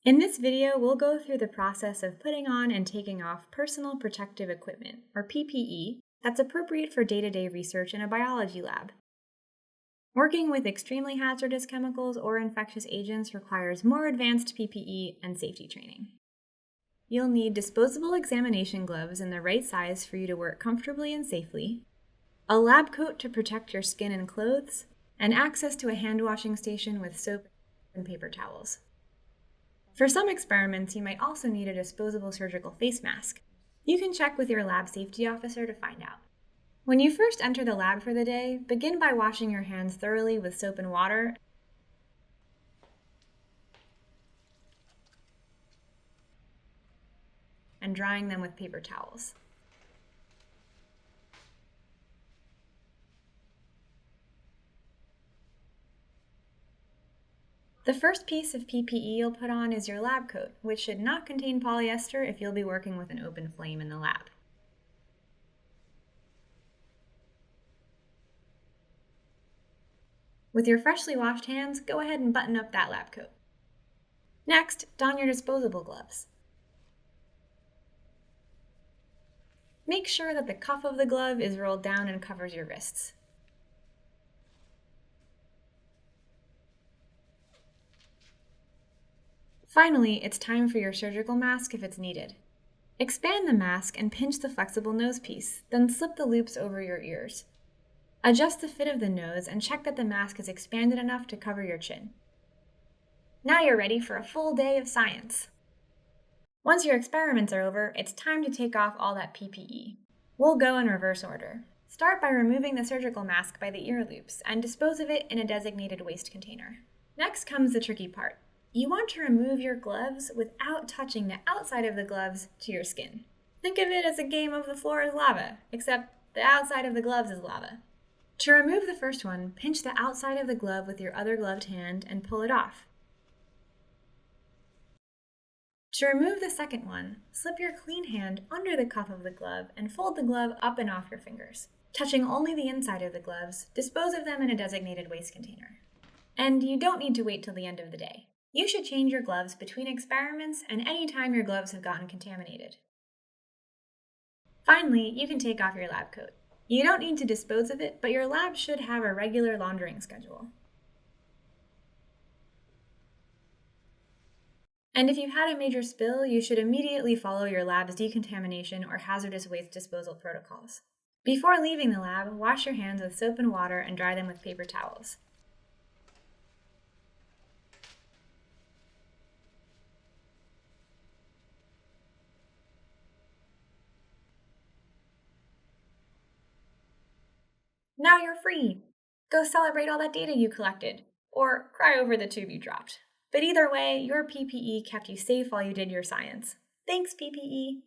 In this video, we'll go through the process of putting on and taking off personal protective equipment, or PPE, that's appropriate for day-to-day research in a biology lab. Working with extremely hazardous chemicals or infectious agents requires more advanced PPE and safety training. You'll need disposable examination gloves in the right size for you to work comfortably and safely, a lab coat to protect your skin and clothes, and access to a hand washing station with soap and paper towels. For some experiments, you might also need a disposable surgical face mask. You can check with your lab safety officer to find out. When you first enter the lab for the day, begin by washing your hands thoroughly with soap and water and drying them with paper towels. The first piece of PPE you'll put on is your lab coat, which should not contain polyester if you'll be working with an open flame in the lab. With your freshly washed hands, go ahead and button up that lab coat. Next, don your disposable gloves. Make sure that the cuff of the glove is rolled down and covers your wrists. Finally, it's time for your surgical mask if it's needed. Expand the mask and pinch the flexible nose piece, then slip the loops over your ears. Adjust the fit of the nose and check that the mask is expanded enough to cover your chin. Now you're ready for a full day of science. Once your experiments are over, it's time to take off all that PPE. We'll go in reverse order. Start by removing the surgical mask by the ear loops and dispose of it in a designated waste container. Next comes the tricky part. You want to remove your gloves without touching the outside of the gloves to your skin. Think of it as a game of the floor is lava, except the outside of the gloves is lava. To remove the first one, pinch the outside of the glove with your other gloved hand and pull it off. To remove the second one, slip your clean hand under the cuff of the glove and fold the glove up and off your fingers. Touching only the inside of the gloves, dispose of them in a designated waste container. And you don't need to wait till the end of the day. You should change your gloves between experiments and any time your gloves have gotten contaminated. Finally, you can take off your lab coat. You don't need to dispose of it, but your lab should have a regular laundering schedule. And if you've had a major spill, you should immediately follow your lab's decontamination or hazardous waste disposal protocols. Before leaving the lab, wash your hands with soap and water and dry them with paper towels. Now you're free! Go celebrate all that data you collected, or cry over the tube you dropped. But either way, your PPE kept you safe while you did your science. Thanks, PPE!